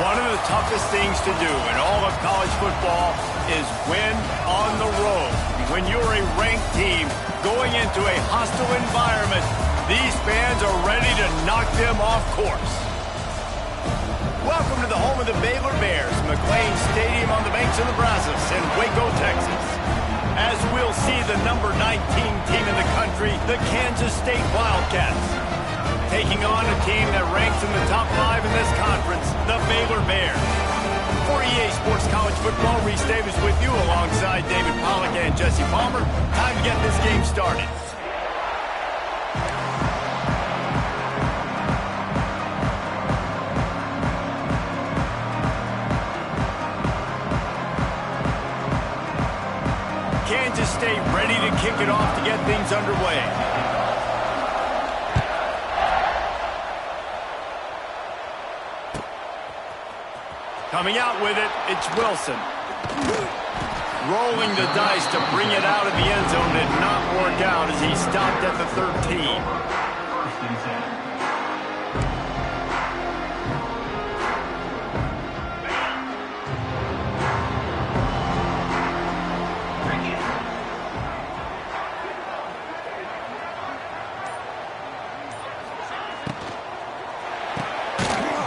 One of the toughest things to do in all of college football is win on the road. When you're a ranked team going into a hostile environment, these fans are ready to knock them off course. Welcome to the home of the Baylor Bears, McLean Stadium on the banks of the Brazos in Waco, Texas. As we'll see the number 19 team in the country, the Kansas State Wildcats, taking on a team that ranks in the top 5 in this conference, the Baylor Bears. For EA Sports College Football, Reese Davis with you alongside David Pollack and Jesse Palmer. Time to get this game started. Kansas State ready to kick it off to get things underway. Coming out with it, it's Wilson. Rolling the dice to bring it out of the end zone did not work out as he stopped at the 13.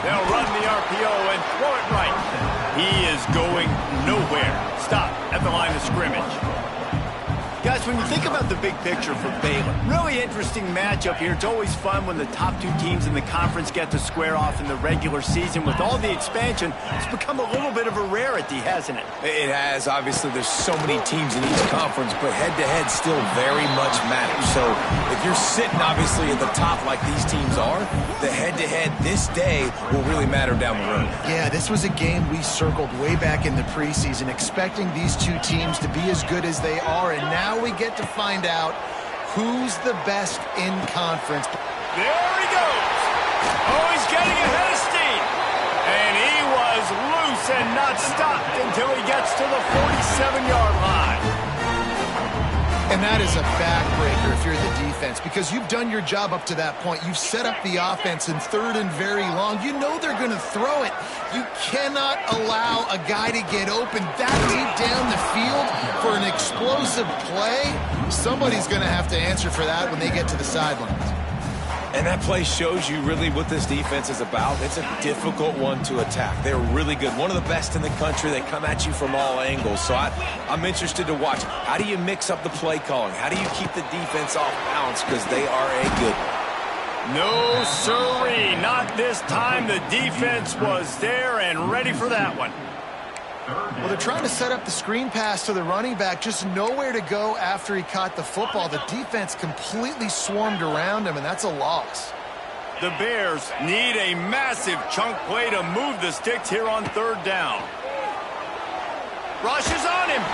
They'll run the RPO and throw it right. He is going nowhere. Stop at the line of scrimmage. Guys, when you think about the big picture for Baylor, really interesting matchup here. It's always fun when the top two teams in the conference get to square off in the regular season. With all the expansion, it's become a little bit of a rarity, hasn't it? It has. Obviously, there's so many teams in each conference, but head-to-head still very much matters. So if you're sitting, obviously, at the top like these teams are, the head-to-head this day will really matter down the road. Yeah, this was a game we circled way back in the preseason, expecting these two teams to be as good as they are, and now we get to find out who's the best in conference. There he goes. Oh, he's getting ahead of steam. And he was loose and not stopped until he gets to the 47-yard line. And that is a backbreaker if you're the defense, because you've done your job up to that point. You've set up the offense in third and very long. You know they're going to throw it. You cannot allow a guy to get open that deep down the field for an explosive play. Somebody's going to have to answer for that when they get to the sidelines. And that play shows you really what this defense is about. It's a difficult one to attack. They're really good. One of the best in the country. They come at you from all angles. So I'm interested to watch. How do you mix up the play calling? How do you keep the defense off balance? Because they are a good one. No, sirree. Not this time. The defense was there and ready for that one. Well, they're trying to set up the screen pass to the running back, just nowhere to go after he caught the football. The defense completely swarmed around him, and that's a loss. The Bears need a massive chunk play to move the sticks here on third down. Rush is on him.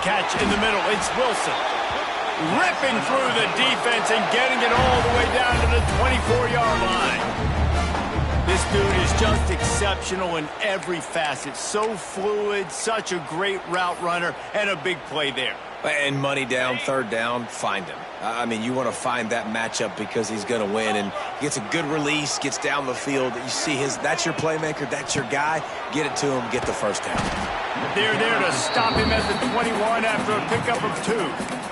Catch in the middle. It's Wilson. Ripping through the defense and getting it all the way down to the 24-yard line. This dude is just exceptional in every facet. So fluid, such a great route runner, and a big play there. And money down, third down, find him. I mean, you want to find that matchup because he's going to win. And gets a good release, gets down the field. You see that's your playmaker, that's your guy. Get it to him, get the first down. They're there to stop him at the 21 after a pickup of 2.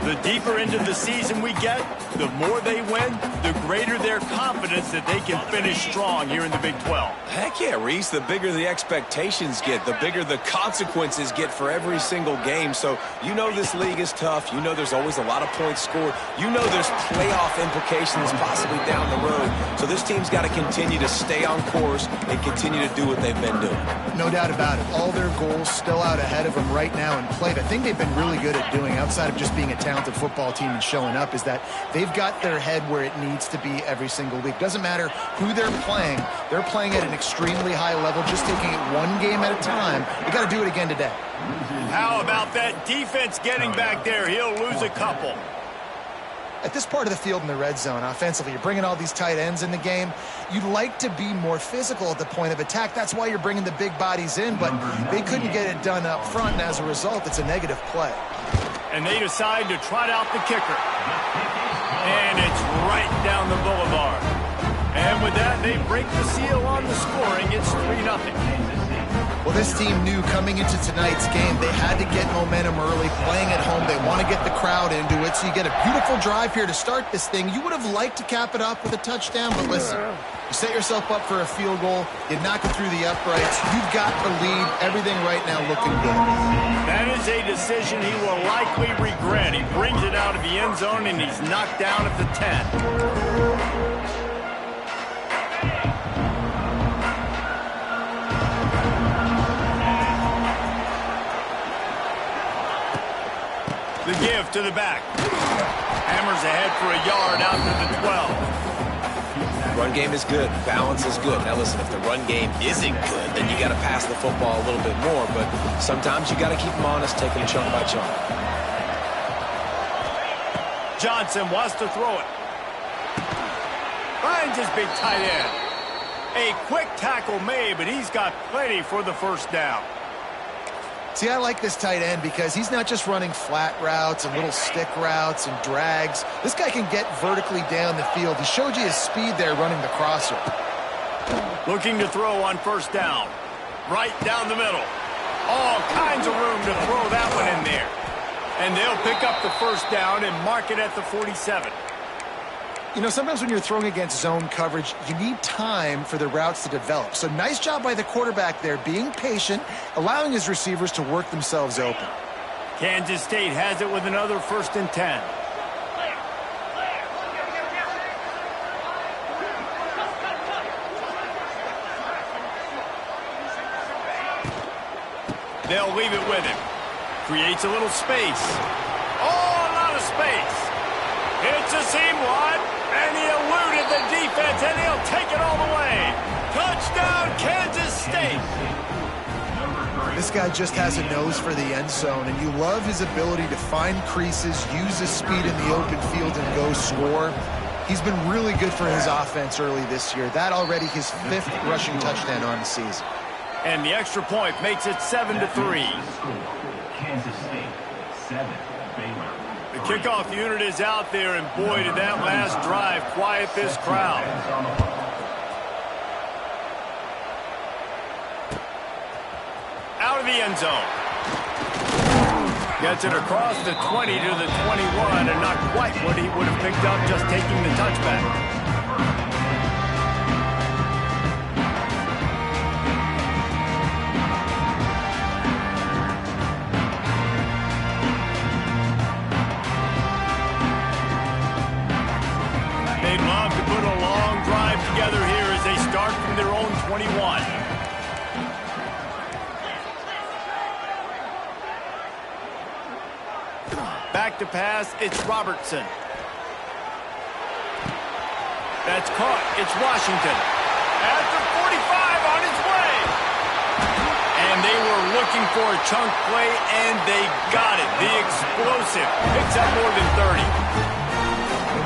The deeper into the season we get, the more they win, the greater their confidence that they can finish strong here in the Big 12. Heck yeah, Reese. The bigger the expectations get, the bigger the consequences get for every single game. So you know this league is tough. You know there's always a lot of points scored. You know there's playoff implications possibly down the road. So this team's got to continue to stay on course and continue to do what they've been doing. No doubt about it. All their goals still out ahead of them right now in play. The thing they've been really good at doing, outside of just being a talented football team and showing up, is that they've got their head where it needs to be every single week. Doesn't matter who they're playing at an extremely high level, just taking it one game at a time. We got to do it again today. How about that defense getting back there? He'll lose a couple. At this part of the field in the red zone, offensively, you're bringing all these tight ends in the game. You'd like to be more physical at the point of attack. That's why you're bringing the big bodies in, but they couldn't get it done up front, and as a result, it's a negative play. And they decide to trot out the kicker. And it's right down the boulevard. And with that, they break the seal on the scoring. It's 3-0. Well, this team knew coming into tonight's game they had to get momentum early, playing at home. They want to get the crowd into it, so you get a beautiful drive here to start this thing. You would have liked to cap it off with a touchdown, but listen, you set yourself up for a field goal, you knock it through the uprights, you've got the lead, everything right now looking good. That is a decision he will likely regret. He brings it out of the end zone, and he's knocked down at the 10. The give to the back. Hammers ahead for a yard out to the 12. Run game is good. Balance is good. Now listen, if the run game isn't good, then you got to pass the football a little bit more. But sometimes you got to keep them honest, take them chunk by chunk. Johnson wants to throw it. Finds his big tight end. A quick tackle made, but he's got plenty for the first down. See, I like this tight end because he's not just running flat routes and little stick routes and drags. This guy can get vertically down the field. He showed you his speed there running the crosser. Looking to throw on first down. Right down the middle. All kinds of room to throw that one in there. And they'll pick up the first down and mark it at the 47. You know, sometimes when you're throwing against zone coverage, you need time for the routes to develop. So nice job by the quarterback there, being patient, allowing his receivers to work themselves open. Kansas State has it with another 1st and 10. They'll leave it with him. Creates a little space. Oh, a lot of space. It's a seam one. And he eluded the defense, and he'll take it all the way. Touchdown, Kansas State. This guy just has a nose for the end zone, and you love his ability to find creases, use his speed in the open field, and go score. He's been really good for his offense early this year. That already his 5th rushing touchdown on the season. And the extra point makes it 7-3. Kansas State, 7, Baylor. The kickoff unit is out there, and boy, did that last drive quiet this crowd. Out of the end zone. Gets it across the 20 to the 21, and not quite what he would have picked up just taking the touchback. They'd love to put a long drive together here as they start from their own 21. Back to pass, it's Robertson. That's caught, it's Washington. At the 45 on his way. And they were looking for a chunk play, and they got it. The explosive picks up more than 30.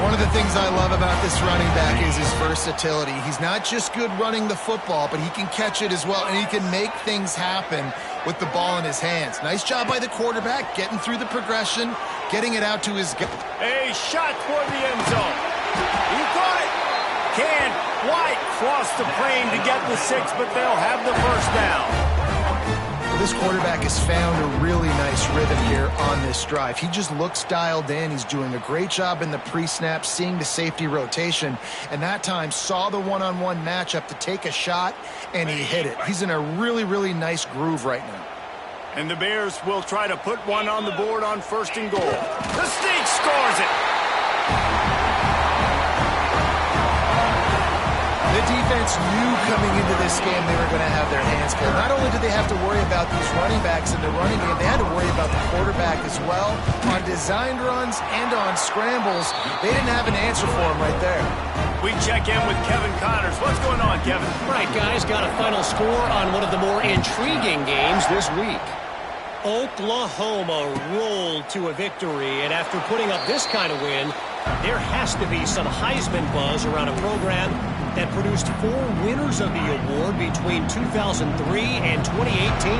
One of the things I love about this running back is his versatility. He's not just good running the football, but he can catch it as well, and he can make things happen with the ball in his hands. Nice job by the quarterback, getting through the progression, getting it out to his guy. A shot toward the end zone. He caught it. Can't quite cross the plane to get the 6, but they'll have the first down. This quarterback has found a really nice rhythm here on this drive. He just looks dialed in. He's doing a great job in the pre-snap, seeing the safety rotation, and that time saw the one-on-one matchup to take a shot, and he hit it. He's in a really, really nice groove right now. And the Bears will try to put one on the board on 1st and goal. The Sneak scores it. The defense knew coming into this game they were going to have their hands full. Not only did they have to worry about these running backs in the running game, they had to worry about the quarterback as well. On designed runs and on scrambles, they didn't have an answer for him right there. We check in with Kevin Connors. What's going on, Kevin? Right, guys, got a final score on one of the more intriguing games this week. Oklahoma rolled to a victory, and after putting up this kind of win, there has to be some Heisman buzz around a program that produced 4 winners of the award between 2003 and 2018.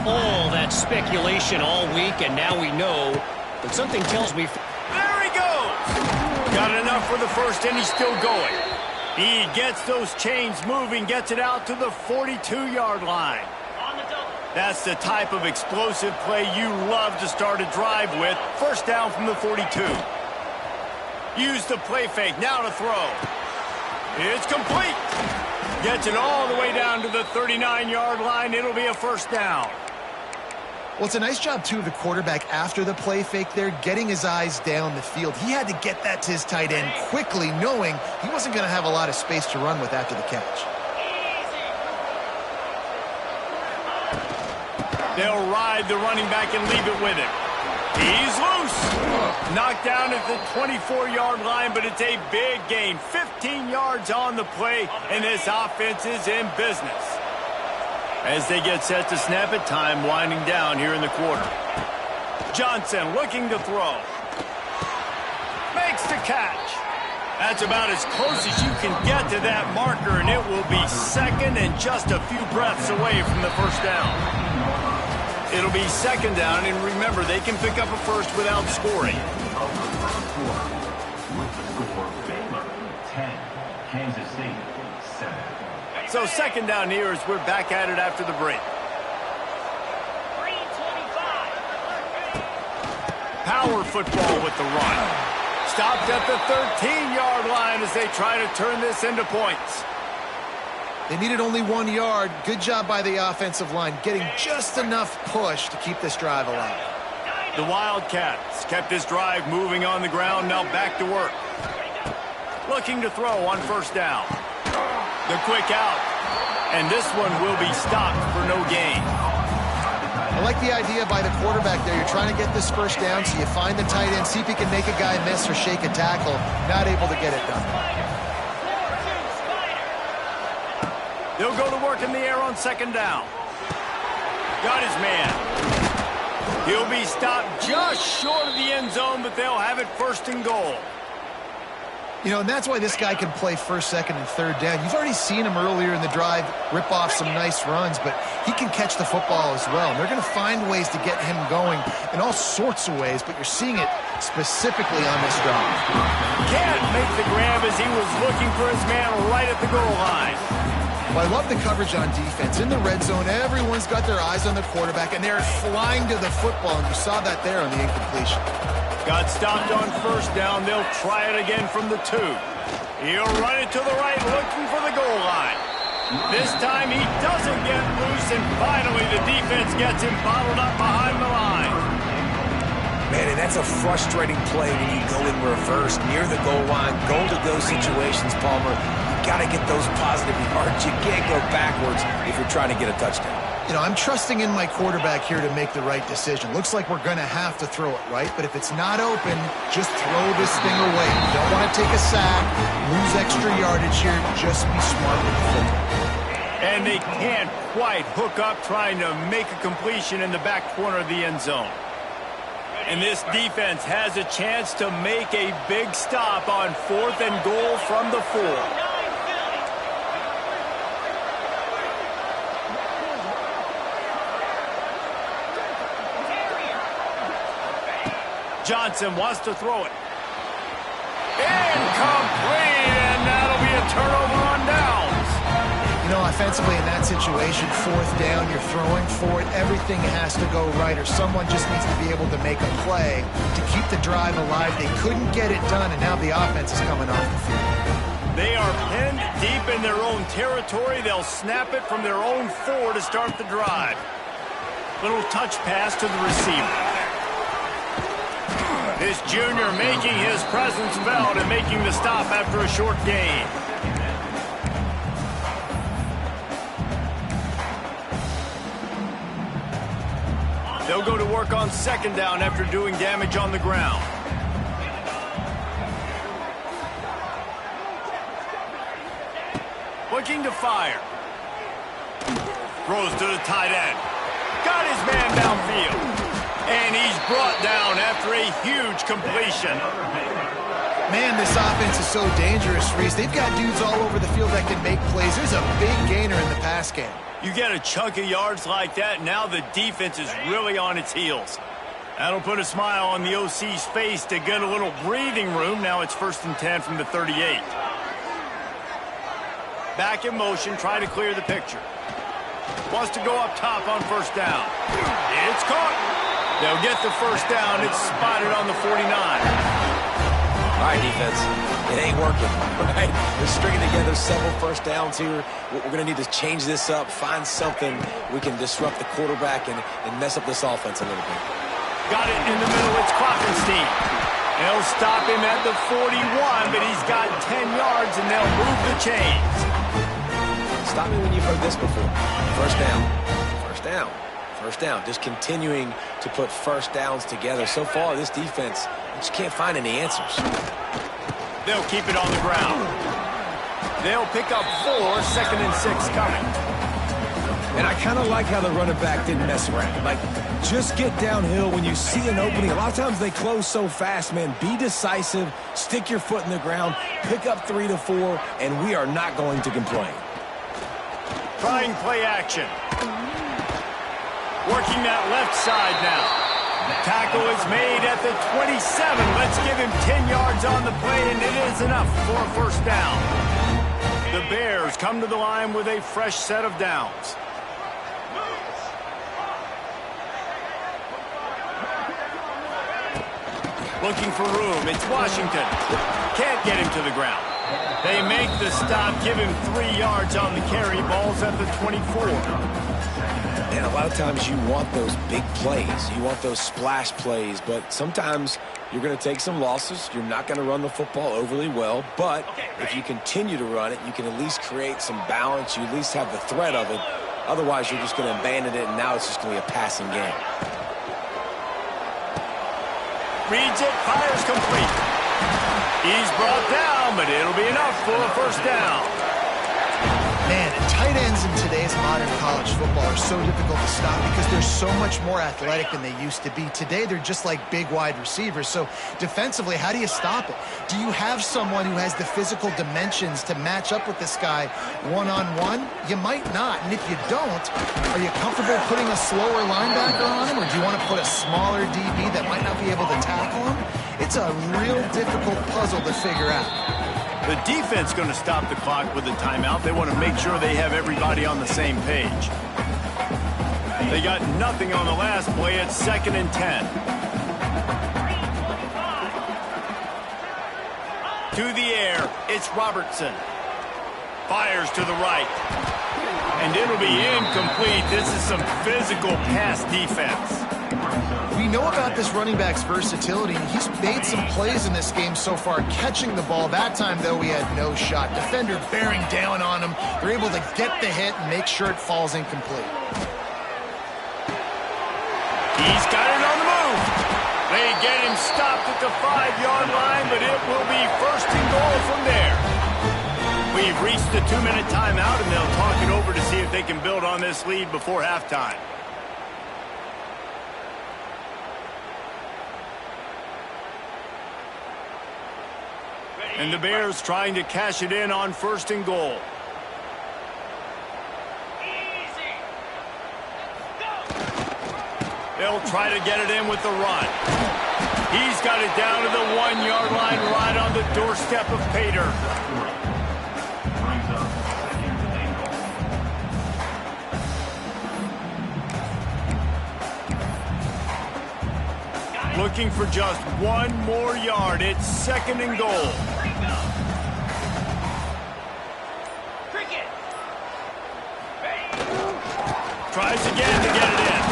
All that speculation all week, and now we know, but something tells me... There he goes! Got enough for the first, and he's still going. He gets those chains moving, gets it out to the 42-yard line. That's the type of explosive play you love to start a drive with. First down from the 42. Use the play fake, now to throw. It's complete. Gets it all the way down to the 39-yard line. It'll be a first down. Well, it's a nice job, too, of the quarterback after the play fake there, getting his eyes down the field. He had to get that to his tight end quickly, knowing he wasn't going to have a lot of space to run with after the catch. They'll ride the running back and leave it with him. He's loose. Knocked down at the 24-yard line, but it's a big gain. 15 yards on the play, and this offense is in business. As they get set to snap it, time winding down here in the quarter. Johnson looking to throw. Makes the catch. That's about as close as you can get to that marker, and it will be second and just a few breaths away from the first down. It'll be second down, and remember, they can pick up a first without scoring. Baylor 10, Kansas State 7. So second down here as we're back at it after the break. Power football with the run. Stopped at the 13-yard line as they try to turn this into points. They needed only 1 yard. Good job by the offensive line, getting just enough push to keep this drive alive. The Wildcats kept this drive moving on the ground, now back to work. Looking to throw on first down. The quick out, and this one will be stopped for no gain. I like the idea by the quarterback there. You're trying to get this first down, so you find the tight end, see if he can make a guy miss or shake a tackle. Not able to get it done. They'll go to work in the air on second down. Got his man. He'll be stopped just short of the end zone, but they'll have it first and goal. You know, and that's why this guy can play first, second, and third down. You've already seen him earlier in the drive rip off some nice runs, but he can catch the football as well. And they're going to find ways to get him going in all sorts of ways, but you're seeing it specifically on this drive. Can't make the grab as he was looking for his man right at the goal line. Well, I love the coverage on defense. In the red zone, everyone's got their eyes on the quarterback, and they're flying to the football, and you saw that there on the incompletion. Got stopped on first down. They'll try it again from the 2. He'll run it to the right, looking for the goal line. This time he doesn't get loose, and finally the defense gets him bottled up behind the line. Man, and that's a frustrating play when you go in reverse near the goal line, goal-to-go situations, Palmer. You got to get those positive yards. You can't go backwards if you're trying to get a touchdown. You know, I'm trusting in my quarterback here to make the right decision. Looks like we're going to have to throw it, right? But if it's not open, just throw this thing away. You don't want to take a sack, lose extra yardage here. Just be smart with the football. And they can't quite hook up trying to make a completion in the back corner of the end zone. And this defense has a chance to make a big stop on 4th and goal from the 4. Johnson wants to throw it. Incomplete, and that'll be a turnover on downs. You know, offensively in that situation, 4th down, you're throwing for it. Everything has to go right, or someone just needs to be able to make a play to keep the drive alive. They couldn't get it done, and now the offense is coming off the field. They are pinned deep in their own territory. They'll snap it from their own 4 to start the drive. Little touch pass to the receiver. This junior making his presence felt and making the stop after a short gain. They'll go to work on second down after doing damage on the ground. Looking to fire. Throws to the tight end. Got his man downfield. And he's brought down after a huge completion. Man, this offense is so dangerous, Reese. They've got dudes all over the field that can make plays. There's a big gainer in the pass game. You get a chunk of yards like that, now the defense is really on its heels. That'll put a smile on the OC's face to get a little breathing room. Now it's 1st and 10 from the 38. Back in motion, trying to clear the picture. Wants to go up top on first down. It's caught. They'll get the first down. It's spotted on the 49. All right, defense. It ain't working, right? We're stringing together several first downs here. We're going to need to change this up, find something we can disrupt the quarterback and mess up this offense a little bit. Got it in the middle. It's Klopfenstein. They'll stop him at the 41, but he's got 10 yards, and they'll move the chains. Stop me when you've heard this before. First down. First down. First down. Just continuing to put first downs together. So far, this defense just can't find any answers. They'll keep it on the ground. They'll pick up 4, 2nd and 6 coming. And I kind of like how the running back didn't mess around. Like, just get downhill when you see an opening. A lot of times they close so fast, man. Be decisive, stick your foot in the ground, pick up 3 to 4, and we are not going to complain. Trying play action. Working that left side now. Tackle is made at the 27. Let's give him 10 yards on the play, and it is enough for a first down. The Bears come to the line with a fresh set of downs. Looking for room. It's Washington. Can't get him to the ground. They make the stop, give him 3 yards on the carry. Ball's at the 24. And a lot of times you want those big plays. You want those splash plays. But sometimes you're going to take some losses. You're not going to run the football overly well. But if you continue to run it, you can at least create some balance. You at least have the threat of it. Otherwise, you're just going to abandon it, and now it's just going to be a passing game. Reads it, fires complete. He's brought down, but it'll be enough for a first down. Man, and tight ends in today's modern college football are so difficult to stop because they're so much more athletic than they used to be. Today, they're just like big wide receivers. So defensively, how do you stop it? Do you have someone who has the physical dimensions to match up with this guy one-on-one? You might not. And if you don't, are you comfortable putting a slower linebacker on him, or do you want to put a smaller DB that might not be able to tackle him? It's a real difficult puzzle to figure out. The defense going to stop the clock with a timeout. They want to make sure they have everybody on the same page. They got nothing on the last play. It's 2nd and 10. To the air, it's Robertson. Fires to the right. And it'll be incomplete. This is some physical pass defense. We know about this running back's versatility, and he's made some plays in this game so far, catching the ball. That time, though, he had no shot. Defender bearing down on him. They're able to get the hit and make sure it falls incomplete. He's got it on the move. They get him stopped at the 5-yard line, but it will be 1st and goal from there. We've reached the 2-minute timeout, and they'll talk it over to see if they can build on this lead before halftime. And the Bears trying to cash it in on 1st and goal. They'll try to get it in with the run. He's got it down to the 1-yard line, right on the doorstep of Pater. Looking for just 1 more yard. It's 2nd and goal. Tries again to get it in.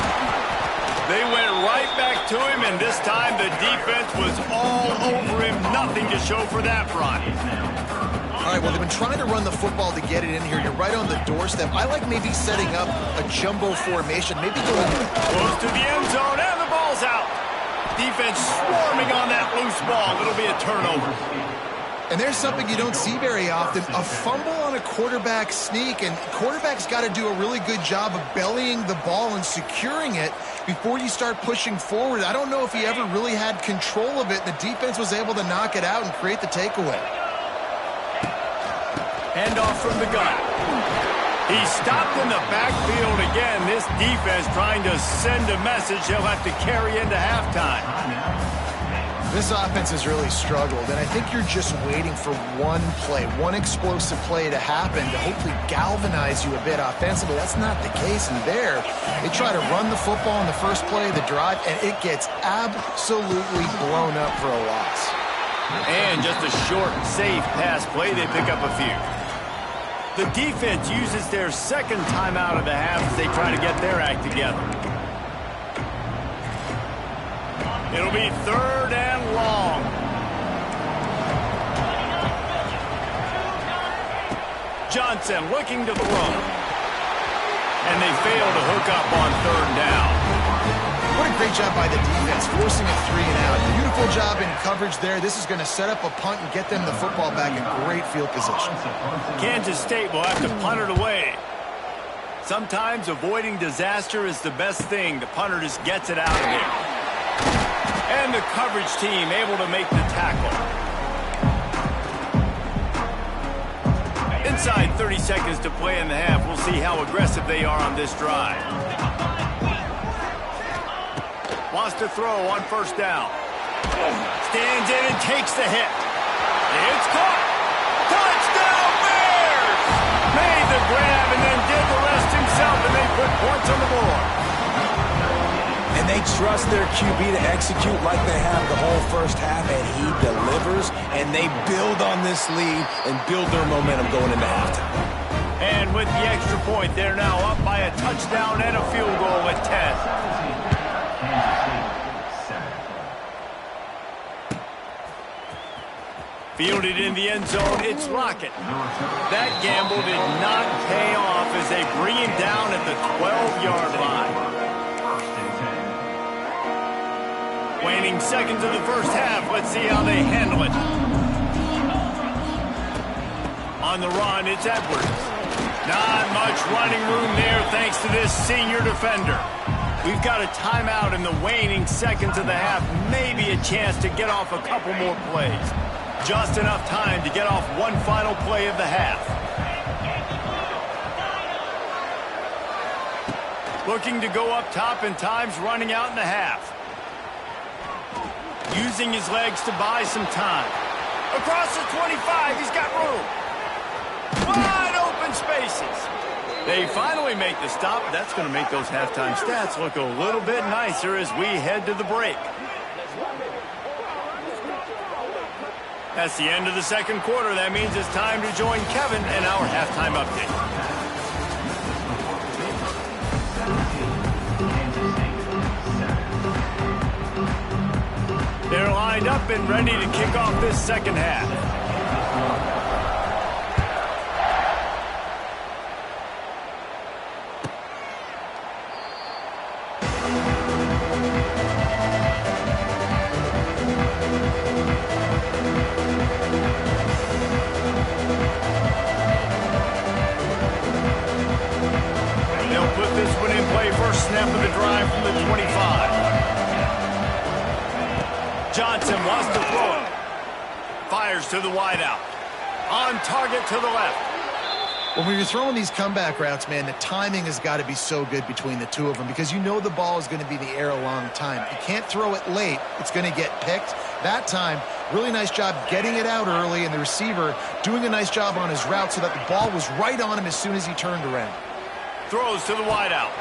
They went right back to him, and this time the defense was all over him. Nothing to show for that run. All right, well, they've been trying to run the football to get it in here. You're right on the doorstep. I like maybe setting up a jumbo formation, maybe going close to the end zone, and the ball's out. Defense swarming on that loose ball. It'll be a turnover. And there's something you don't see very often, a fumble on a quarterback sneak, and quarterbacks got to do a really good job of bellying the ball and securing it before you start pushing forward. I don't know if he ever really had control of it. The defense was able to knock it out and create the takeaway. Handoff from the gun. He's stopped in the backfield again. This defense trying to send a message they'll have to carry into halftime. This offense has really struggled, and I think you're just waiting for one play, one explosive play to happen to hopefully galvanize you a bit offensively. That's not the case, and there, they try to run the football in the first play of the drive, and it gets absolutely blown up for a loss. And just a short, safe pass play, they pick up a few. The defense uses their second timeout of the half as they try to get their act together. It'll be 3rd and long. Johnson looking to throw. And they fail to hook up on 3rd down. What a great job by the defense, forcing a 3 and out. Beautiful job in coverage there. This is going to set up a punt and get them the football back in great field position. Kansas State will have to punt it away. Sometimes avoiding disaster is the best thing. The punter just gets it out of there. And the coverage team able to make the tackle. Inside 30 seconds to play in the half. We'll see how aggressive they are on this drive. Wants to throw on 1st down. Stands in and takes the hit. It's caught. Touchdown Bears! Made the grab and then did the rest himself, and they put points on the board. And they trust their QB to execute like they have the whole first half, and he delivers, and they build on this lead and build their momentum going into halftime. And with the extra point, they're now up by a touchdown and a field goal at 10. Fielded in the end zone, it's Lockett. That gamble did not pay off as they bring him down at the 12-yard line. Waning seconds of the first half. Let's see how they handle it. On the run, it's Edwards. Not much running room there thanks to this senior defender. We've got a timeout in the waning seconds of the half. Maybe a chance to get off a couple more plays. Just enough time to get off one final play of the half. Looking to go up top and time's running out in the half. Using his legs to buy some time. Across the 25, he's got room. Wide open spaces. They finally make the stop. That's going to make those halftime stats look a little bit nicer as we head to the break. That's the end of the second quarter. That means it's time to join Kevin and our halftime update. They're lined up and ready to kick off this second half. Snap of the drive from the 25. Johnson wants to throw it. Fires to the wideout. On target to the left. Well, when you're throwing these comeback routes, man, the timing has got to be so good between the two of them because you know the ball is going to be in the air a long time. You can't throw it late. It's going to get picked. That time, really nice job getting it out early, and the receiver doing a nice job on his route so that the ball was right on him as soon as he turned around. Throws to the wideout.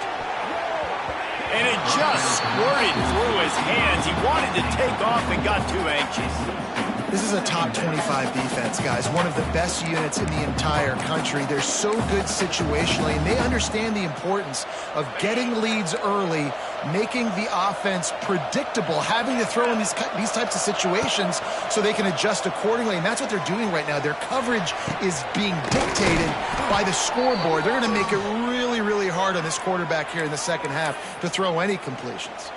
And it just squirted through his hands. He wanted to take off and got too anxious. This is a top 25 defense, guys. One of the best units in the entire country. They're so good situationally, and they understand the importance of getting leads early, making the offense predictable, having to throw in these types of situations so they can adjust accordingly. And that's what they're doing right now. Their coverage is being dictated by the scoreboard. They're going to make it really, really hard on this quarterback here in the second half to throw any completions.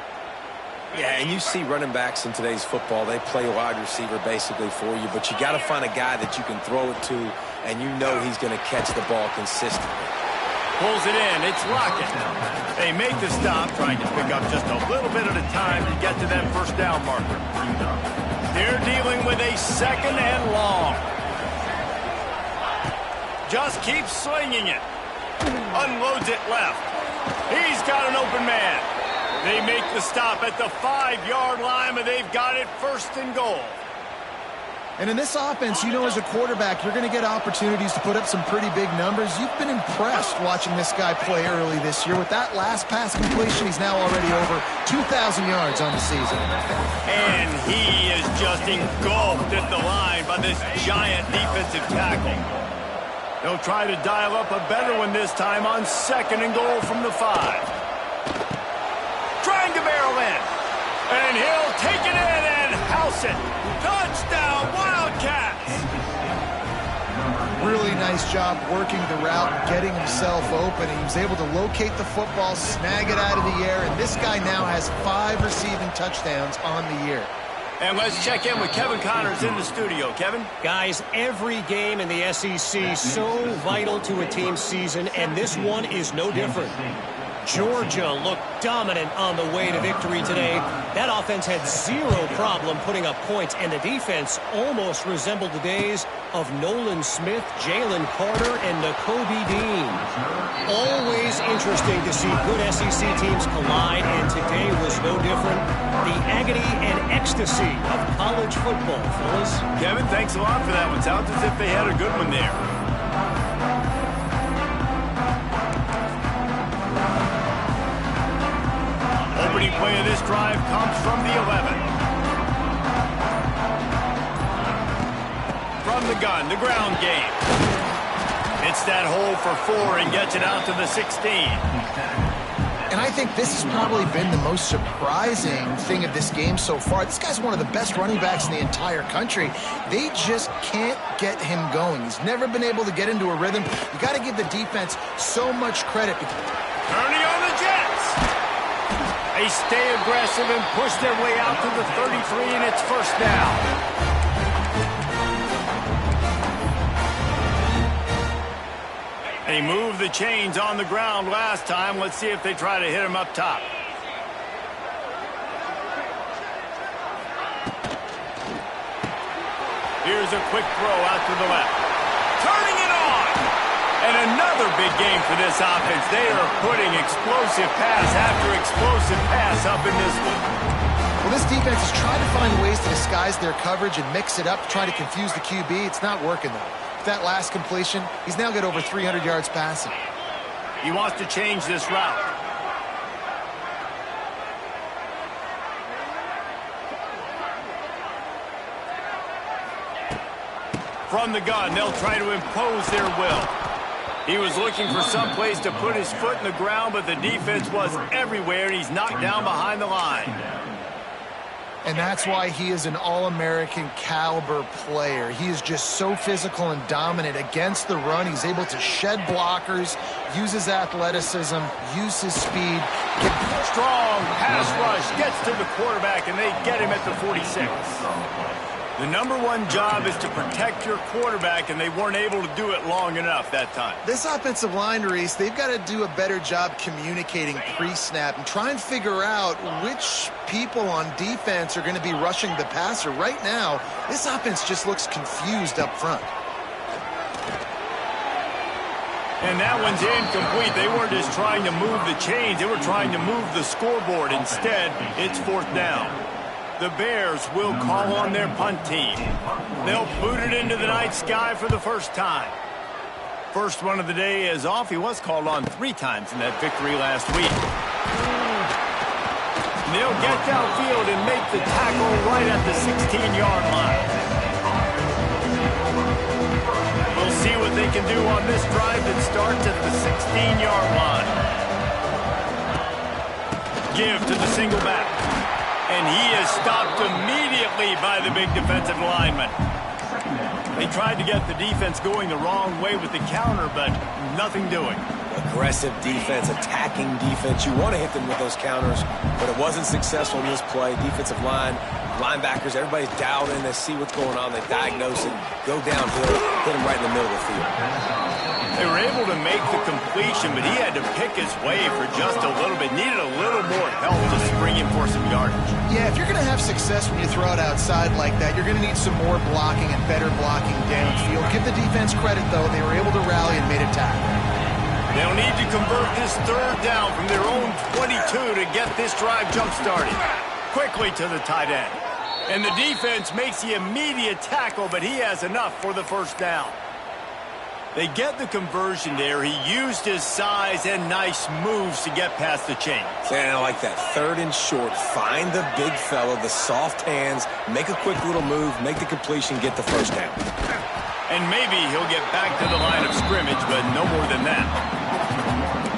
Yeah, and you see running backs in today's football, they play wide receiver basically for you, but you got to find a guy that you can throw it to, and you know he's going to catch the ball consistently. Pulls it in. It's Lockett. They make the stop, trying to pick up just a little bit at a time to get to that first down marker. They're dealing with a second and long. Just keeps slinging it. Unloads it left. He's got an open man. They make the stop at the 5-yard line, and they've got it 1st and goal. And in this offense, you know, as a quarterback, you're going to get opportunities to put up some pretty big numbers. You've been impressed watching this guy play early this year. With that last pass completion, he's now already over 2,000 yards on the season. And he is just engulfed at the line by this giant defensive tackle. They'll try to dial up a better one this time on 2nd and goal from the 5. Trying to barrel in. And he'll take it in and house it. Touchdown, Wildcats! Really nice job working the route, getting himself open. He was able to locate the football, snag it out of the air, and this guy now has 5 receiving touchdowns on the year. And let's check in with Kevin Connors in the studio. Kevin? Guys, every game in the SEC so vital to a team's season, and this one is no different. Georgia looked dominant on the way to victory today. That offense had 0 problem putting up points, and the defense almost resembled the days of Nolan Smith, Jalen Carter, and Nakobe Dean. Always interesting to see good SEC teams collide, and today was no different. The agony and ecstasy of college football, fellas. Kevin, thanks a lot for that one. Sounds as if they had a good one there. Opening play of this drive comes from the 11. From the gun, the ground game. It's that hole for 4 and gets it out to the 16. And I think this has probably been the most surprising thing of this game so far. This guy's one of the best running backs in the entire country. They just can't get him going. He's never been able to get into a rhythm. You got to give the defense so much credit. Turning on the Jets. They stay aggressive and push their way out to the 33, and it's 1st down. They moved the chains on the ground last time. Let's see if they try to hit him up top. Here's a quick throw out to the left. Turning it on. And another big game for this offense. They are putting explosive pass after explosive pass up in this one. Well, this defense is trying to find ways to disguise their coverage and mix it up, try to confuse the QB. It's not working, though. With that last completion, he's now got over 300 yards passing. He wants to change this route. From the gun, they'll try to impose their will. He was looking for some place to put his foot in the ground, but the defense was everywhere, and he's knocked down behind the line. And that's why he is an All-American caliber player. He is just so physical and dominant against the run. He's able to shed blockers, use his athleticism, use his speed. Strong pass rush gets to the quarterback, and they get him at the 46. The #1 job is to protect your quarterback, and they weren't able to do it long enough that time. This offensive line, Reese, they've got to do a better job communicating pre-snap and try and figure out which people on defense are going to be rushing the passer. Right now, this offense just looks confused up front. And that one's incomplete. They weren't just trying to move the chains. They were trying to move the scoreboard. Instead, it's 4th down. The Bears will call on their punt team. They'll boot it into the night sky for the first time. First run of the day is off. He was called on 3 times in that victory last week. They'll get downfield and make the tackle right at the 16-yard line. We'll see what they can do on this drive that starts at the 16-yard line. Give to the single back. And he is stopped immediately by the big defensive lineman. They tried to get the defense going the wrong way with the counter, but nothing doing. Aggressive defense, attacking defense. You want to hit them with those counters, but it wasn't successful in this play. Defensive line, linebackers, everybody's dialed in. They see what's going on. They diagnose it, go downhill, hit him right in the middle of the field. They were able to make the completion, but he had to pick his way for just a little bit. Needed a little more help to spring him for some yardage. Yeah, if you're going to have success when you throw it outside like that, you're going to need some more blocking and better blocking downfield. Give the defense credit, though. They were able to rally and made a tackle. They'll need to convert this 3rd down from their own 22 to get get this drive jump-started. Quickly to the tight end. And the defense makes the immediate tackle, but he has enough for the first down. They get the conversion there. He used his size and nice moves to get past the chain. And I like that. 3rd and short. Find the big fella, the soft hands, make a quick little move, make the completion, get the first down. And maybe he'll get back to the line of scrimmage, but no more than that.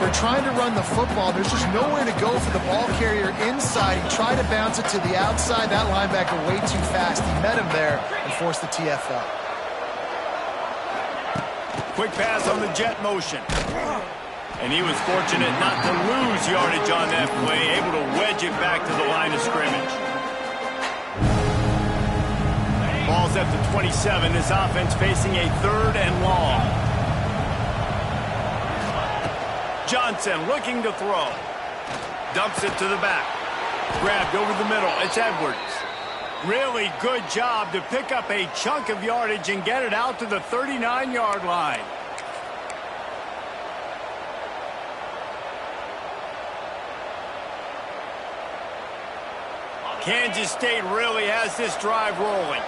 They're trying to run the football. There's just nowhere to go for the ball carrier inside. He tried to bounce it to the outside. That linebacker way too fast. He met him there and forced the TFL. Quick pass on the jet motion. And he was fortunate not to lose yardage on that play, able to wedge it back to the line of scrimmage. Ball's at the 27. This offense facing a 3rd and long. Johnson looking to throw. Dumps it to the back. Grabbed over the middle. It's Edwards. Really good job to pick up a chunk of yardage and get it out to the 39-yard line. Kansas State really has this drive rolling.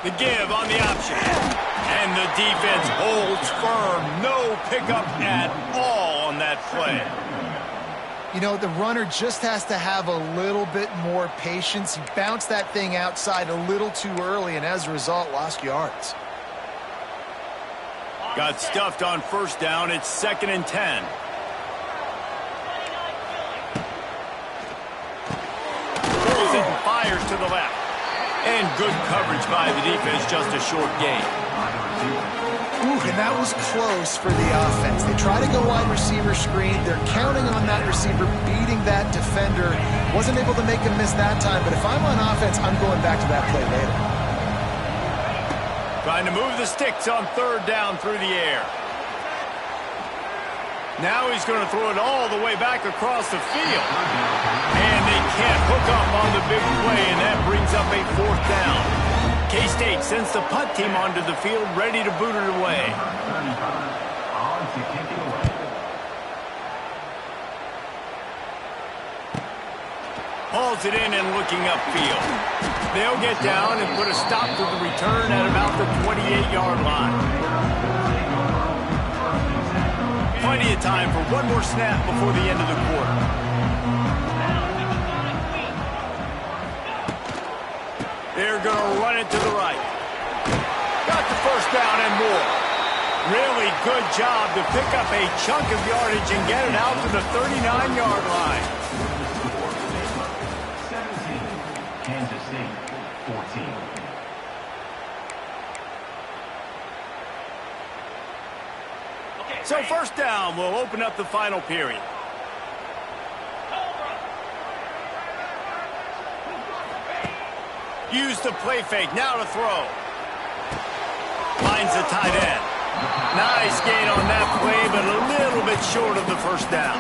The give on the option. And the defense holds firm. No pickup at all on that play. You know, the runner just has to have a little bit more patience. He bounced that thing outside a little too early, and as a result, lost yards. Got stuffed on first down. It's 2nd and 10. Pulls it and fires to the left. And good coverage by the defense, just a short gain. Ooh, and that was close for the offense. They try to go wide receiver screen. They're counting on that receiver beating that defender. Wasn't able to make him miss that time, but if I'm on offense, I'm going back to that play later. Trying to move the sticks on 3rd down through the air. Now he's going to throw it all the way back across the field. And they can't hook up on the big play, and that brings up a 4th down. K-State sends the punt team onto the field, ready to boot it away. On to kick it away. Hauls it in and looking upfield. They'll get down and put a stop to the return at about the 28-yard line. Plenty of time for one more snap before the end of the quarter. They're going to run it to the right. Got the first down and more. Really good job to pick up a chunk of yardage and get it out to the 39-yard line. 17, Kansas State, 14. So first down will open up the final period. Use the play fake, now to throw. Finds the tight end. Nice gain on that play, but a little bit short of the first down.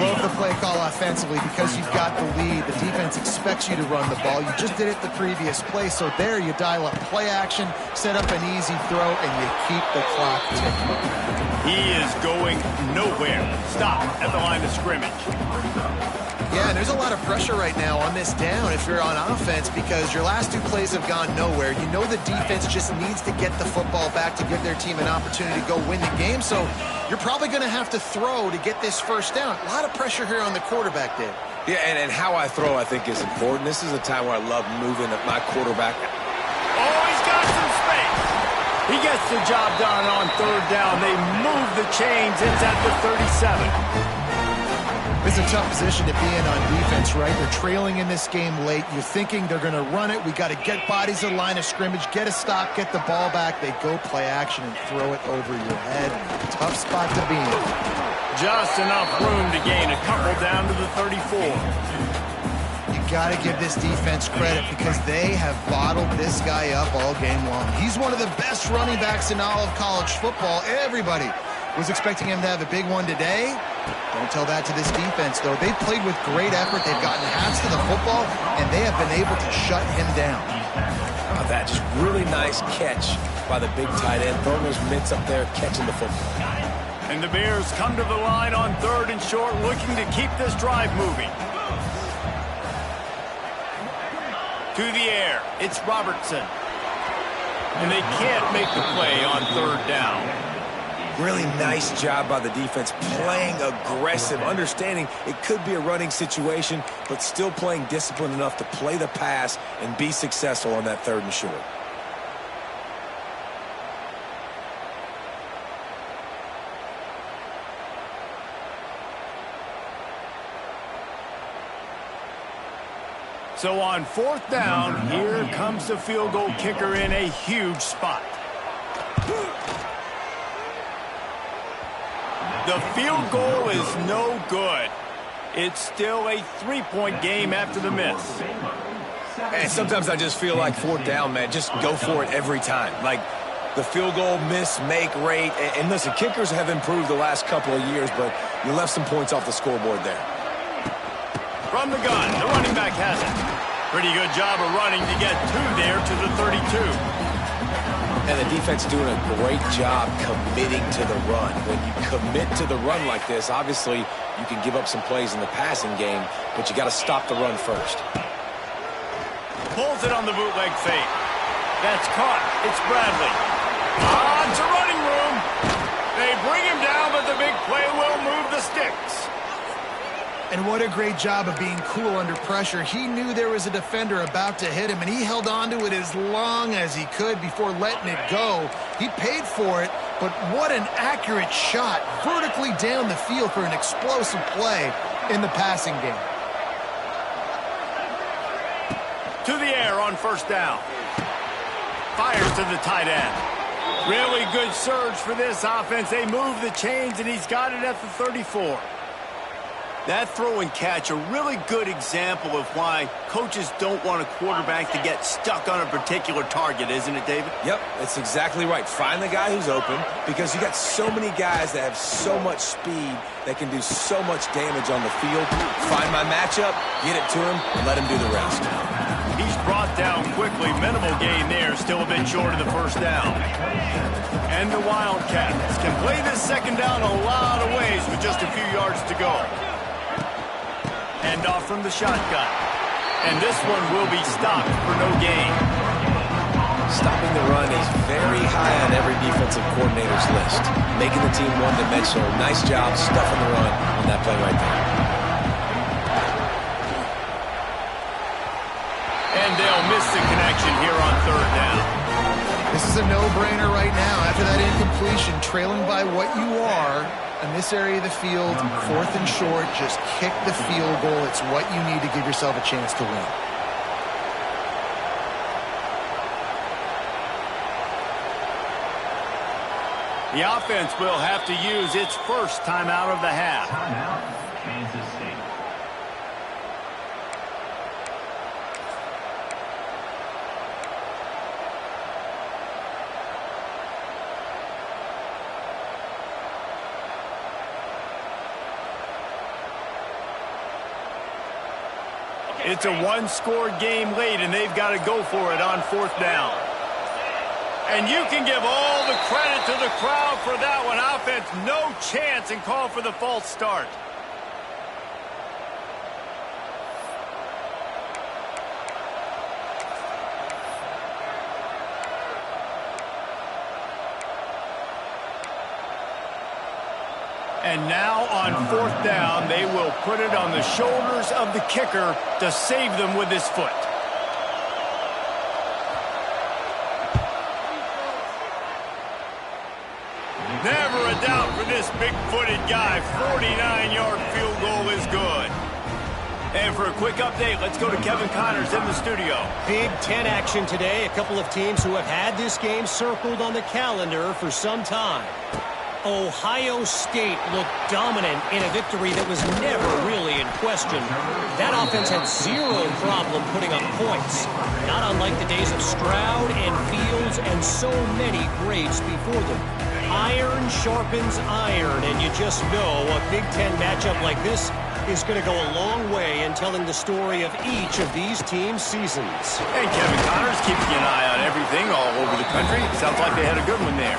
Love the play call offensively because you've got the lead. The defense expects you to run the ball. You just did it the previous play, so there you dial up play action, set up an easy throw, and you keep the clock ticking. He is going nowhere. Stop at the line of scrimmage. Yeah, and there's a lot of pressure right now on this down if you're on offense because your last 2 plays have gone nowhere. You know the defense just needs to get the football back to give their team an opportunity to go win the game, so you're probably going to have to throw to get this first down. A lot of pressure here on the quarterback, Dave. Yeah, and how I throw, I think, is important. This is a time where I love moving my quarterback. Oh, he's got some space. He gets the job done on 3rd down. They move the chains. It's at the 37. It's a tough position to be in on defense, right? They're trailing in this game late. You're thinking they're going to run it. We got to get bodies to the line of scrimmage, get a stop, get the ball back. They go play action and throw it over your head. Tough spot to be in. Just enough room to gain a couple down to the 34. You got to give this defense credit because they have bottled this guy up all game long. He's one of the best running backs in all of college football. Everybody was expecting him to have a big one today. Don't tell that to this defense, though. They've played with great effort. They've gotten halves to the football, and they have been able to shut him down. How about that? Just really nice catch by the big tight end. Throwing those mitts up there, catching the football. And the Bears come to the line on 3rd and short, looking to keep this drive moving. To the air, it's Robertson. And they can't make the play on 3rd down. Really nice job by the defense, playing aggressive, understanding it could be a running situation, but still playing disciplined enough to play the pass and be successful on that 3rd and short. So on 4th down, here comes the field goal kicker in a huge spot. The field goal is no good. It's still a 3-point game after the miss. And sometimes I just feel like 4th down, man, just go for it every time. Like the field goal miss-make rate. And listen, kickers have improved the last couple of years, but you left some points off the scoreboard there. From the gun, the running back has it. Pretty good job of running to get 2 there to the 32. And the defense doing a great job committing to the run. When you commit to the run like this, obviously you can give up some plays in the passing game, but you got to stop the run first. Pulls it on the bootleg fake. That's caught. It's Bradley. To running room. They bring him down, but the big play will move the sticks. And what a great job of being cool under pressure. He knew there was a defender about to hit him, and he held on to it as long as he could before letting it go. He paid for it, but what an accurate shot vertically down the field for an explosive play in the passing game. To the air on 1st down. Fires to the tight end. Really good surge for this offense. They move the chains, and he's got it at the 34. That throw and catch, a really good example of why coaches don't want a quarterback to get stuck on a particular target, isn't it, David? Yep, that's exactly right. Find the guy who's open, because you got so many guys that have so much speed that can do so much damage on the field. Find my matchup, get it to him, and let him do the rest. He's brought down quickly. Minimal gain there, still a bit short of the 1st down. And the Wildcats can play this 2nd down a lot of ways with just a few yards to go. End off from the shotgun. And this one will be stopped for no gain. Stopping the run is very high on every defensive coordinator's list. Making the team one-dimensional. Nice job stuffing the run on that play right there. And they'll miss the connection here on 3rd down. This is a no-brainer right now. After that incompletion, trailing by what you are in this area of the field, 4th and short, just kick the field goal. It's what you need to give yourself a chance to win. The offense will have to use its first timeout of the half. Timeout, Kansas State. It's a one-score game late, and they've got to go for it on 4th down. And you can give all the credit to the crowd for that one. Offense, no chance, and call for the false start. And now on 4th down, they will put it on the shoulders of the kicker to save them with his foot. Never a doubt for this big-footed guy. 49-yard field goal is good. And for a quick update, let's go to Kevin Connors in the studio. Big Ten action today. A couple of teams who have had this game circled on the calendar for some time. Ohio State looked dominant in a victory that was never really in question. That offense had zero problem putting up points, not unlike the days of Stroud and Fields and so many greats before them. Iron sharpens iron, and you just know a Big Ten matchup like this is going to go a long way in telling the story of each of these teams' seasons. And Kevin Connors keeping an eye on everything all over the country. Sounds like they had a good one there.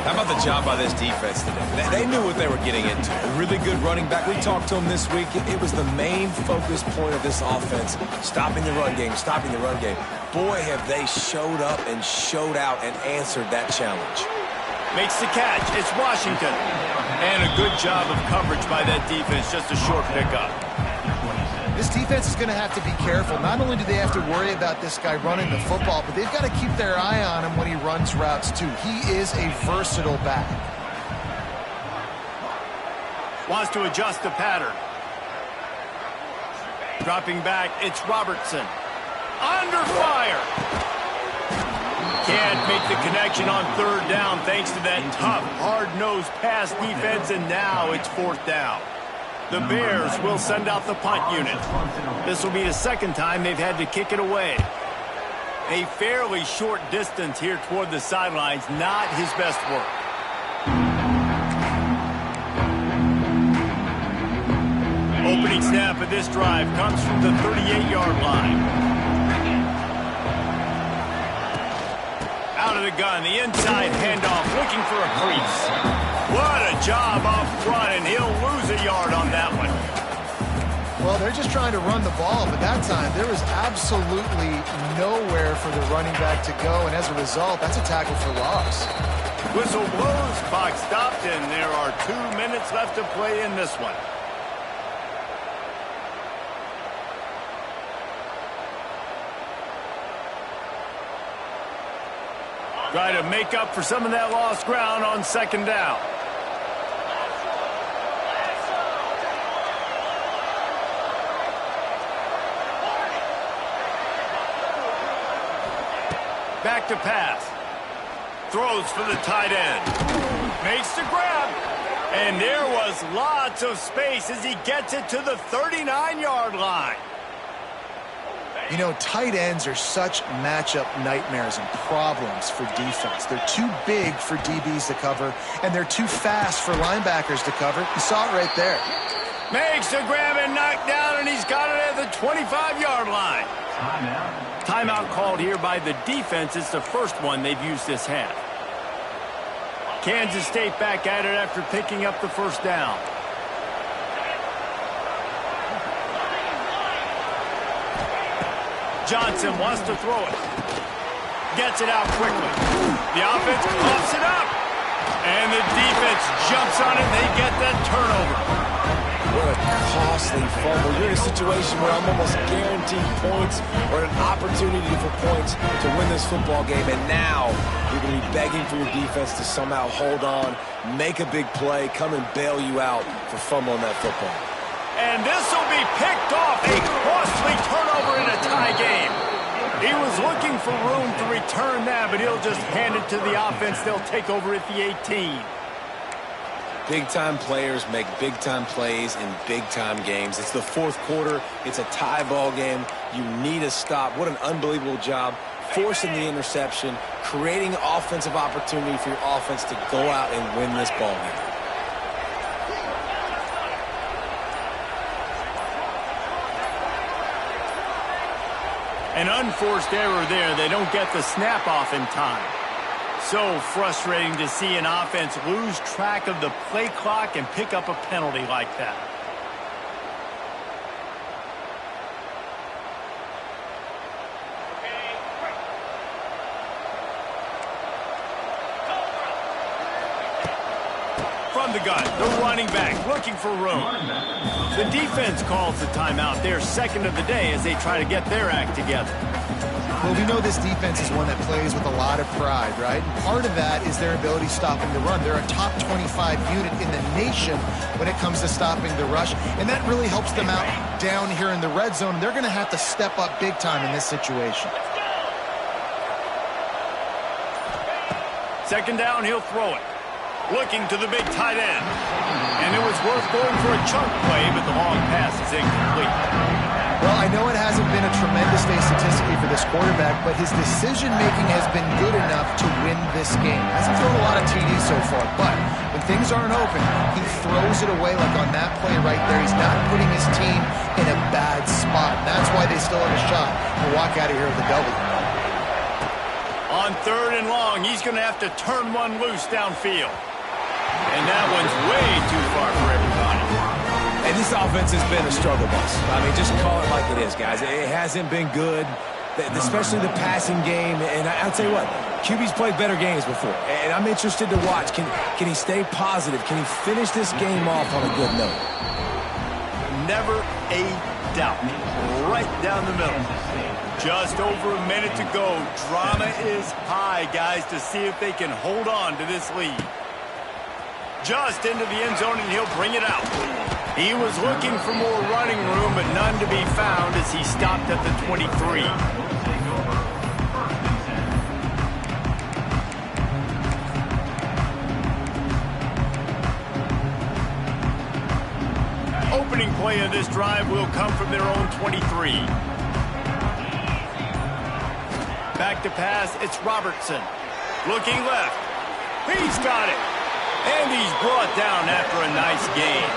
How about the job by this defense today? They knew what they were getting into. A really good running back. We talked to him this week. It was the main focus point of this offense. Stopping the run game, stopping the run game. Boy, have they showed up and showed out and answered that challenge. Makes the catch. It's Washington. And a good job of coverage by that defense. Just a short pickup. This defense is going to have to be careful. Not only do they have to worry about this guy running the football, but they've got to keep their eye on him when he runs routes, too. He is a versatile back. Wants to adjust the pattern. Dropping back, it's Robertson. Under fire. Can't make the connection on third down thanks to that tough, hard-nosed pass defense, and now it's fourth down. The Bears will send out the punt unit. This will be the second time they've had to kick it away. A fairly short distance here toward the sidelines, not his best work. Opening snap of this drive comes from the 38-yard line. Out of the gun, the inside handoff, looking for a crease. What a job up front, and he'll lose a yard on that one. Well, they're just trying to run the ball, but that time there was absolutely nowhere for the running back to go, and as a result, that's a tackle for loss. Whistle blows, clock stopped, and there are 2 minutes left to play in this one. Try to make up for some of that lost ground on second down. Back to pass. Throws for the tight end. Makes the grab. And there was lots of space as he gets it to the 39-yard line. You know, tight ends are such matchup nightmares and problems for defense. They're too big for DBs to cover, and they're too fast for linebackers to cover. You saw it right there. Makes the grab and knocked down, and he's got it at the 25-yard line. Timeout called here by the defense. It's the first one they've used this half. Kansas State back at it after picking up the first down. Johnson wants to throw it. Gets it out quickly. The offense coughs it up. And the defense jumps on it, and they get that turnover. What a costly fumble. You're in a situation where I'm almost guaranteed points or an opportunity for points to win this football game, and now you're going to be begging for your defense to somehow hold on, make a big play, come and bail you out for fumbling that football. And this will be picked off. A costly turnover in a tie game. He was looking for room to return that, but he'll just hand it to the offense. They'll take over at the 18. Big-time players make big-time plays in big-time games. It's the fourth quarter. It's a tie ball game. You need a stop. What an unbelievable job forcing the interception, creating offensive opportunity for your offense to go out and win this ball game. An unforced error there. They don't get the snap off in time. So frustrating to see an offense lose track of the play clock and pick up a penalty like that. From the gun, the running back looking for room. The defense calls the timeout. Their second of the day as they try to get their act together. Well, we know this defense is one that plays with a lot of pride, right? And part of that is their ability stopping the run. They're a top 25 unit in the nation when it comes to stopping the rush, and that really helps them out down here in the red zone. They're going to have to step up big time in this situation. Second down, he'll throw it. Looking to the big tight end. And it was worth going for a chunk play, but the long pass is incomplete. Well, I know it hasn't been a tremendous day statistically for this quarterback, but his decision-making has been good enough to win this game. Hasn't thrown a lot of TDs so far, but when things aren't open, he throws it away like on that play right there. He's not putting his team in a bad spot, and that's why they still have a shot to walk out of here with a W. On 3rd and long, he's going to have to turn one loose downfield. And that one's way too far for everybody. And this offense has been a struggle bus. I mean, just call it like it is, guys. It hasn't been good, especially the passing game. And I'll tell you what, QB's played better games before. And I'm interested to watch. Can he stay positive? Can he finish this game off on a good note? Never a doubt. Right down the middle. Just over a minute to go. Drama is high, guys, to see if they can hold on to this lead. Just into the end zone, and he'll bring it out. He was looking for more running room, but none to be found as he stopped at the 23. Opening play of this drive will come from their own 23. Back to pass, it's Robertson. Looking left. He's got it. And he's brought down after a nice gain.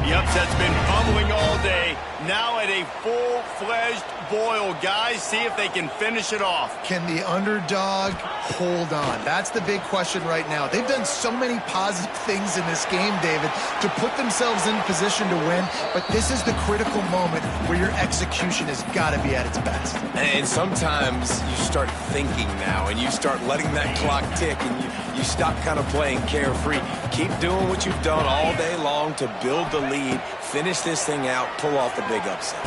The upset's been bubbling all day. Now at a full-fledged boil. Guys, see if they can finish it off. Can the underdog hold on? That's the big question right now. They've done so many positive things in this game, David, to put themselves in position to win, but this is the critical moment where your execution has got to be at its best. And sometimes you start thinking now, and you start letting that clock tick, and you stop kind of playing carefree. Keep doing what you've done all day long to build the lead, finish this thing out, pull off the big upset.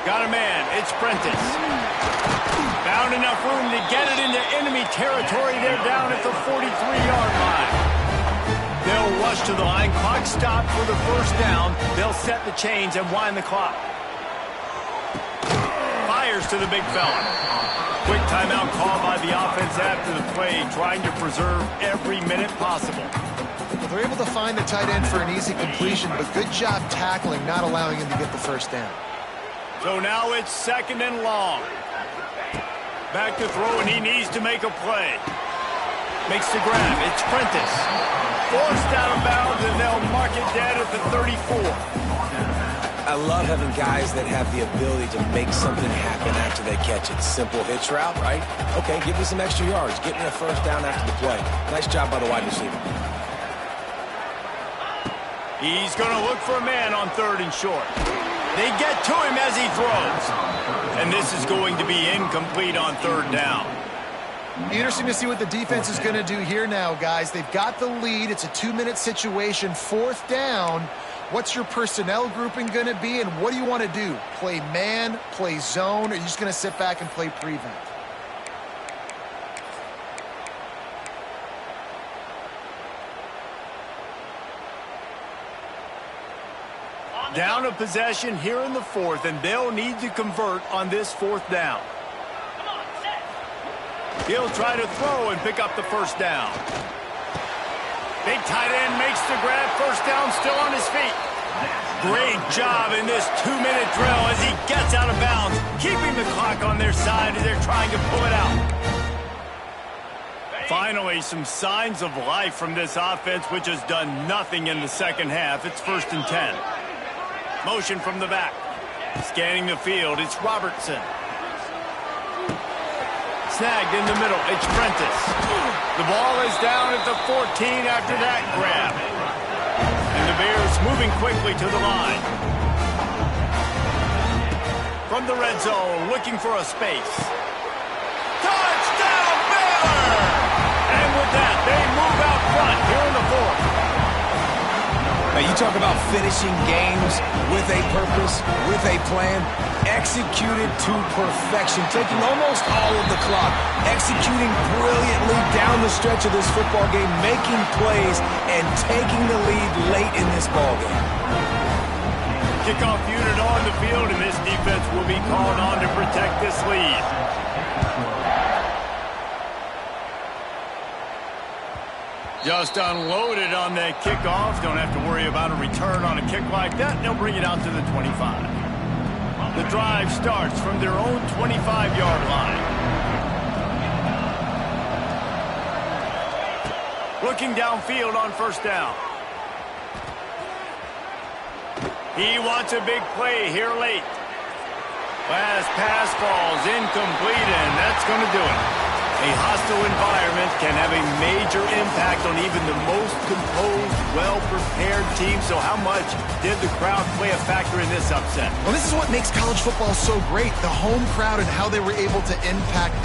Got a man. It's Prentice. Found enough room to get it into enemy territory. They're down at the 43-yard line. They'll rush to the line. Clock stopped for the first down. They'll set the chains and wind the clock. Fires to the big fella. Quick timeout call by the offense after the play, trying to preserve every minute possible. Well, they're able to find the tight end for an easy completion, but good job tackling, not allowing him to get the first down. So now it's 2nd and long. Back to throw, and he needs to make a play. Makes the grab. It's Prentice. Forced out of bounds, and they'll mark it dead at the 34. I love having guys that have the ability to make something happen after they catch it. Simple hitch route, right? Okay, give me some extra yards. Get me a first down after the play. Nice job by the wide receiver. He's going to look for a man on 3rd and short. They get to him as he throws. And this is going to be incomplete on 3rd down. Interesting to see what the defense is going to do here now, guys. They've got the lead. It's a 2-minute situation. 4th down. What's your personnel grouping going to be, and what do you want to do? Play man, play zone, or are you just going to sit back and play prevent? Down a possession here in the 4th, and they'll need to convert on this 4th down. He'll try to throw and pick up the first down. Big tight end makes the grab. First down, still on his feet. Great job in this 2-minute drill as he gets out of bounds, keeping the clock on their side as they're trying to pull it out. Finally, some signs of life from this offense, which has done nothing in the second half. It's 1st and 10. Motion from the back. Scanning the field, it's Robertson. Snagged in the middle, it's Prentice. The ball is down at the 14 after that grab. And the Bears moving quickly to the line. From the red zone, looking for a space. Touchdown, Baylor! And with that, they move out front here in the 4th. Now, you talk about finishing games with a purpose, with a plan, executed to perfection, taking almost all of the clock, executing brilliantly down the stretch of this football game, making plays, and taking the lead late in this ball game. Kickoff unit on the field, and this defense will be called on to protect this lead. Just unloaded on that kickoff. Don't have to worry about a return on a kick like that. They'll bring it out to the 25. The drive starts from their own 25-yard line. Looking downfield on first down. He wants a big play here late. Last pass falls incomplete, and that's going to do it. A hostile environment can have a major impact on even the most composed, well-prepared team. So how much did the crowd play a factor in this upset? Well, this is what makes college football so great, the home crowd and how they were able to impact